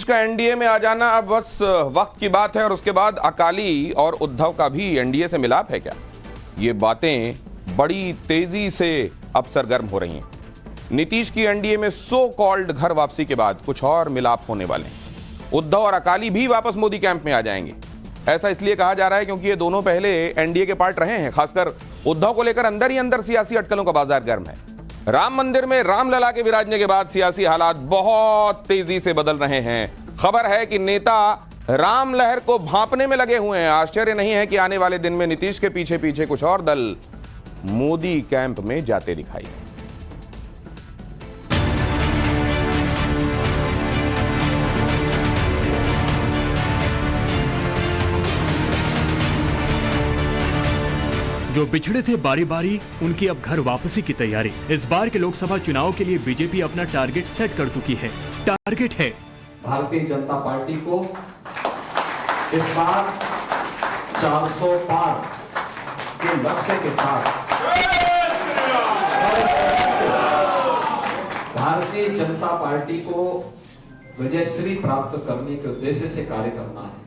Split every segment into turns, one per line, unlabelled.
का एनडीए में आ जाना अब बस वक्त की बात है और उसके बाद अकाली और उद्धव का भी एनडीए से मिलाप है क्या? ये बातें बड़ी तेजी से अब सरगर्म हो रही हैं। नीतीश की एनडीए में सो कॉल्ड घर वापसी के बाद कुछ और मिलाप होने वाले हैं। उद्धव और अकाली भी वापस मोदी कैंप में आ जाएंगे। ऐसा इसलिए कहा जा रहा है क्योंकि ये दोनों पहले एनडीए के पार्ट रहे हैं। खासकर उद्धव को लेकर अंदर ही अंदर सियासी अटकलों का बाजार गर्म है। राम मंदिर में रामलला के विराजने के बाद सियासी हालात बहुत तेजी से बदल रहे हैं। खबर है कि नेता राम लहर को भांपने में लगे हुए हैं। आश्चर्य नहीं है कि आने वाले दिन में नीतीश के पीछे पीछे कुछ और दल मोदी कैंप में जाते दिखाई।
जो बिछड़े थे बारी बारी, उनकी अब घर वापसी की तैयारी। इस बार के लोकसभा चुनाव के लिए बीजेपी अपना टारगेट सेट कर चुकी है। टारगेट है
भारतीय जनता पार्टी को इस बार 400 पार के लक्ष्य के साथ भारतीय जनता पार्टी को विजयश्री प्राप्त करने के उद्देश्य से कार्य करना है।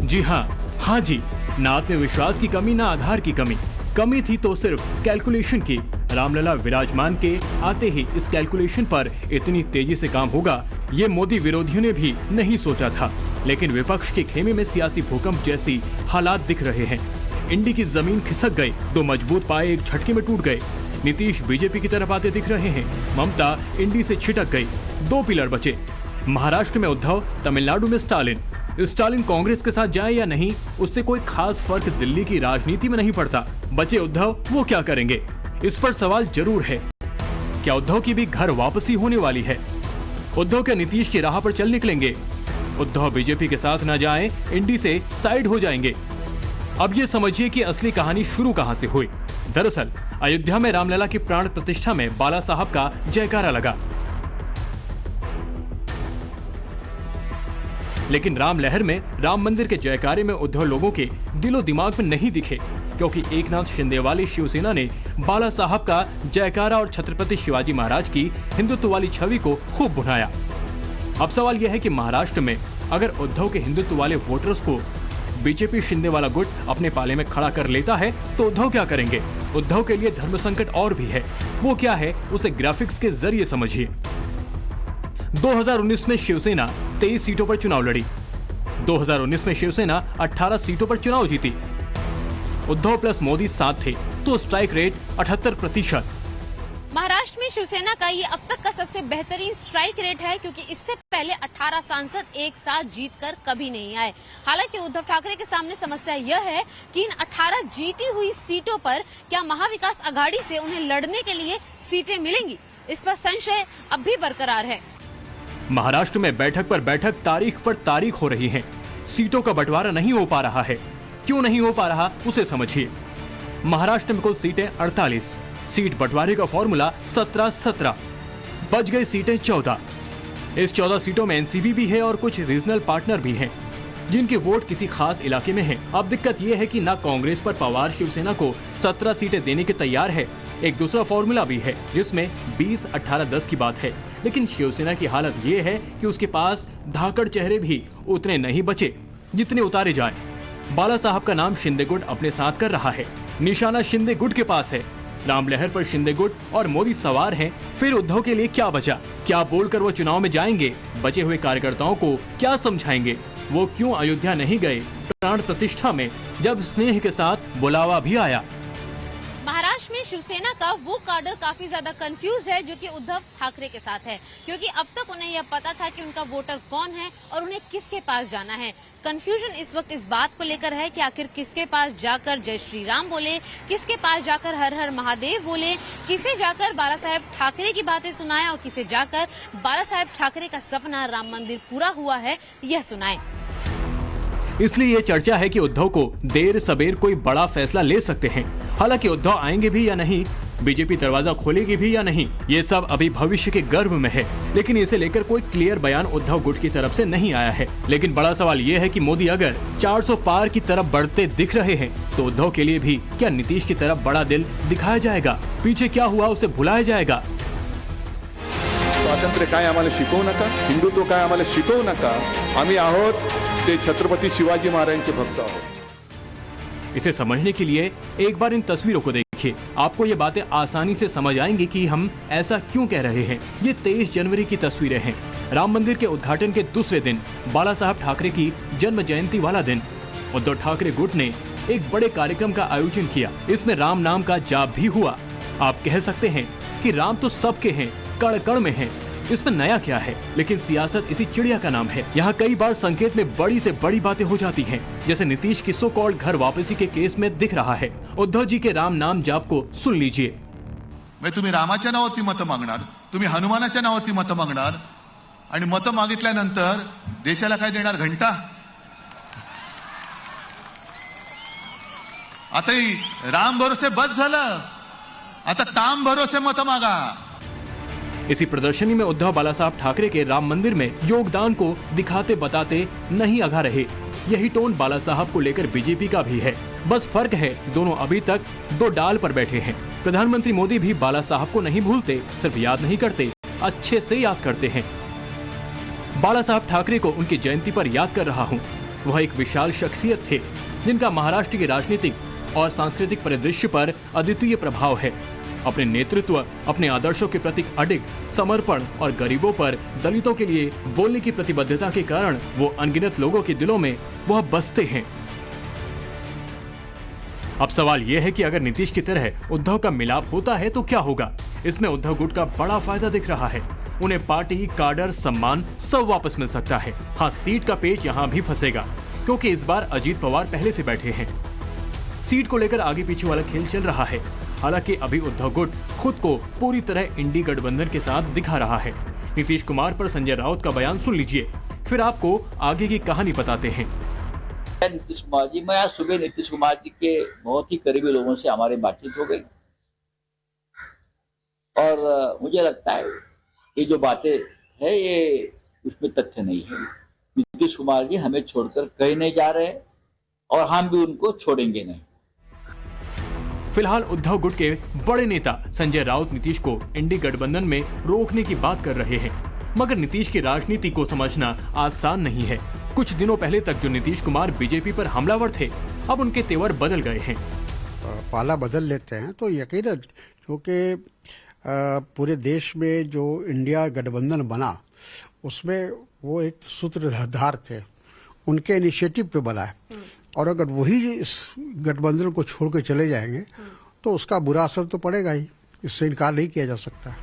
जी हाँ जी, ना आत्मविश्वास की कमी, ना आधार की कमी थी तो सिर्फ कैलकुलेशन की। रामलला विराजमान के आते ही इस कैलकुलेशन पर इतनी तेजी से काम होगा, ये मोदी विरोधियों ने भी नहीं सोचा था। लेकिन विपक्ष के खेमे में सियासी भूकंप जैसी हालात दिख रहे हैं। इंडी की जमीन खिसक गई, दो मजबूत पाए एक झटके में टूट गए। नीतीश बीजेपी की तरफ आते दिख रहे हैं, ममता इंडी से छिटक गई, दो पिलर बचे। महाराष्ट्र में उद्धव, तमिलनाडु में स्टालिन कांग्रेस के साथ जाए या नहीं, उससे कोई खास फर्क दिल्ली की राजनीति में नहीं पड़ता। बचे उद्धव, वो क्या करेंगे? इस पर सवाल जरूर है, क्या उद्धव की भी घर वापसी होने वाली है? उद्धव क्या नीतीश की राह पर चल निकलेंगे? उद्धव बीजेपी के साथ न जाएं, इंडी से साइड हो जाएंगे। अब ये समझिए कि असली कहानी शुरू कहां से हुई। दरअसल अयोध्या में रामलला की प्राण प्रतिष्ठा में बाला साहब का जयकारा लगा, लेकिन राम लहर में, राम मंदिर के जयकारे में उद्धव लोगों के दिलो दिमाग में नहीं दिखे, क्योंकि एकनाथ शिंदे वाली शिवसेना ने बाला साहब का जयकारा और छत्रपति शिवाजी महाराज की हिंदुत्व वाली छवि को खूब भुनाया। अब सवाल यह है कि महाराष्ट्र में अगर उद्धव के हिंदुत्व वाले वोटर्स को बीजेपी शिंदे वाला गुट अपने पाले में खड़ा कर लेता है तो उद्धव क्या करेंगे? उद्धव के लिए धर्म संकट और भी है। वो क्या है, उसे ग्राफिक्स के जरिए समझिए। 2019 में शिवसेना 23 सीटों पर चुनाव लड़ी। 2019 में शिवसेना 18 सीटों पर चुनाव जीती। उद्धव प्लस मोदी साथ थे तो स्ट्राइक रेट 78%।
महाराष्ट्र में शिवसेना का ये अब तक का सबसे बेहतरीन स्ट्राइक रेट है, क्योंकि इससे पहले 18 सांसद एक साथ जीतकर कभी नहीं आए। हालांकि उद्धव ठाकरे के सामने समस्या यह है कि इन 18 जीती हुई सीटों पर क्या महाविकास आघाड़ी से उन्हें लड़ने के लिए सीटें मिलेंगी, इस पर संशय अब भी बरकरार है।
महाराष्ट्र में बैठक पर बैठक, तारीख पर तारीख हो रही है। सीटों का बंटवारा नहीं हो पा रहा है। क्यों नहीं हो पा रहा, उसे समझिए। महाराष्ट्र में कुल सीटें 48, सीट बंटवारे का फॉर्मूला 17-17, बच गई सीटें 14। इस 14 सीटों में एनसीपी भी है और कुछ रीजनल पार्टनर भी हैं, जिनके वोट किसी खास इलाके में हैं। अब दिक्कत यह है कि ना कांग्रेस पर पवार शिवसेना को 17 सीटें देने के तैयार है। एक दूसरा फॉर्मूला भी है जिसमें 20-18-10 की बात है, लेकिन शिवसेना की हालत ये है कि उसके पास धाकड़ चेहरे भी उतने नहीं बचे जितने उतारे जाएं। बाला साहब का नाम शिंदे गुट अपने साथ कर रहा है, निशाना शिंदे गुट के पास है। राम लहर पर शिंदे गुट और मोदी सवार हैं। फिर उद्धव के लिए क्या बचा? क्या बोलकर वो चुनाव में जाएंगे? बचे हुए कार्यकर्ताओं को क्या समझाएंगे? वो क्यों अयोध्या नहीं गए प्राण प्रतिष्ठा में, जब स्नेह के साथ बुलावा भी आया?
महाराष्ट्र में शिवसेना का वो काडर काफी ज्यादा कंफ्यूज है जो कि उद्धव ठाकरे के साथ है, क्योंकि अब तक उन्हें यह पता था कि उनका वोटर कौन है और उन्हें किसके पास जाना है। कंफ्यूजन इस वक्त इस बात को लेकर है कि आखिर किसके पास जाकर जय श्री राम बोले, किसके पास जाकर हर हर महादेव बोले, किसे जाकर बाला साहेब ठाकरे की बातें सुनाए और किसे जाकर बाला साहेब ठाकरे का सपना राम मंदिर पूरा हुआ है यह सुनाए।
इसलिए ये चर्चा है कि उद्धव को देर सबेर कोई बड़ा फैसला ले सकते हैं। हालांकि उद्धव आएंगे भी या नहीं, बीजेपी दरवाजा खोलेगी भी या नहीं, ये सब अभी भविष्य के गर्भ में है। लेकिन इसे लेकर कोई क्लियर बयान उद्धव गुट की तरफ से नहीं आया है। लेकिन बड़ा सवाल ये है कि मोदी अगर 400 पार की तरफ बढ़ते दिख रहे हैं तो उद्धव के लिए भी क्या नीतीश की तरफ बड़ा दिल दिखाया जाएगा? पीछे क्या हुआ उसे भुलाया जाएगा?
स्वातंत्र्य काय आम्हाला शिकवू नका, हिंदुत्व काय आम्हाला शिकवू नका, आम्ही आहोत ते छत्रपती शिवाजी महाराजांचे भक्त आहोत।
इसे समझने के लिए एक बार इन तस्वीरों को देखिए, आपको ये बातें आसानी से समझ आएंगी कि हम ऐसा क्यों कह रहे हैं। ये 23 जनवरी की तस्वीरें हैं। राम मंदिर के उद्घाटन के दूसरे दिन, बाला साहब ठाकरे की जन्म जयंती वाला दिन, उद्धव ठाकरे गुट ने एक बड़े कार्यक्रम का आयोजन किया। इसमें राम नाम का जाप भी हुआ। आप कह सकते हैं कि राम तो सबके हैं, कण कण में हैं। इसमें नया क्या है? लेकिन सियासत इसी चिड़िया का नाम है। यहाँ कई बार संकेत में बड़ी से बड़ी बातें हो जाती हैं, जैसे नीतीश की सो कॉल्ड घर वापसी के केस में दिख रहा है। उद्धव जी के राम नाम जाप को सुन लीजिए।
मैं तुम्ही रामाच्या नावावरती मतं मागणार, तुम्ही हनुमानाच्या नावावरती मतं मागणार आणि मतं मागितल्यानंतर देशाला काय देणार? घंटा? आता ही राम भरोसे बस झालं, आता टाम भरोसे मतं मागा।
इसी प्रदर्शनी में उद्धव बाला साहब ठाकरे के राम मंदिर में योगदान को दिखाते बताते नहीं आगा रहे। यही टोन बाला साहब को लेकर बीजेपी का भी है। बस फर्क है दोनों अभी तक दो डाल पर बैठे हैं। प्रधानमंत्री मोदी भी बाला साहब को नहीं भूलते, सिर्फ याद नहीं करते, अच्छे से याद करते हैं। बाला साहब ठाकरे को उनकी जयंती पर याद कर रहा हूँ। वह एक विशाल शख्सियत थे जिनका महाराष्ट्र के राजनीतिक और सांस्कृतिक परिदृश्य पर अद्वितीय प्रभाव है। अपने नेतृत्व, अपने आदर्शों के प्रति अडिग समर्पण और गरीबों पर, दलितों के लिए बोलने की प्रतिबद्धता के कारण वो अनगिनत लोगों के दिलों में वह बसते हैं। अब सवाल यह है कि अगर नीतीश की तरह उद्धव का मिलाप होता है तो क्या होगा? इसमें उद्धव गुट का बड़ा फायदा दिख रहा है। उन्हें पार्टी, काडर, सम्मान सब वापस मिल सकता है। हाँ, सीट का पेच यहाँ भी फंसेगा, क्योंकि इस बार अजीत पवार पहले से बैठे हैं। सीट को लेकर आगे पीछे वाला खेल चल रहा है। हालांकि अभी उद्धव गुट खुद को पूरी तरह इंडी गठबंधन के साथ दिखा रहा है। नीतीश कुमार पर संजय राउत का बयान सुन लीजिए, फिर आपको आगे की कहानी बताते हैं।
नीतीश कुमार जी, मैं आज सुबह नीतीश कुमार जी के बहुत ही करीबी लोगों से हमारी बातचीत हो गई और मुझे लगता है ये जो बातें है ये उसमें तथ्य नहीं है। नीतीश कुमार जी हमें छोड़कर कहीं नहीं जा रहे और हम भी उनको छोड़ेंगे नहीं।
फिलहाल उद्धव गुट के बड़े नेता संजय राउत नीतीश को इंडी गठबंधन में रोकने की बात कर रहे हैं, मगर नीतीश की राजनीति को समझना आसान नहीं है। कुछ दिनों पहले तक जो नीतीश कुमार बीजेपी पर हमलावर थे, अब उनके तेवर बदल गए हैं।
पाला बदल लेते हैं तो यकीनन, क्योंकि पूरे देश में जो इंडिया गठबंधन बना उसमें वो एक सूत्रधार थे, उनके इनिशिएटिव पे बना है। और अगर वही इस गठबंधन को छोड़ के चले जाएंगे तो उसका बुरा असर तो पड़ेगा ही, इससे इनकार नहीं किया जा सकता।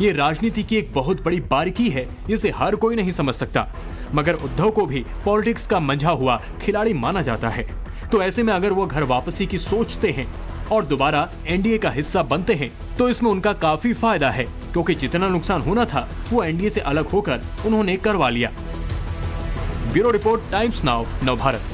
ये राजनीति की एक बहुत बड़ी बारीकी है जिसे हर कोई नहीं समझ सकता, मगर उद्धव को भी पॉलिटिक्स का मंझा हुआ खिलाड़ी माना जाता है। तो ऐसे में अगर वो घर वापसी की सोचते हैं और दोबारा एनडीए का हिस्सा बनते हैं तो इसमें उनका काफी फायदा है, क्योंकि जितना नुकसान होना था वो एनडीए से अलग होकर उन्होंने करवा लिया। Bureau report, times now, Navbharat.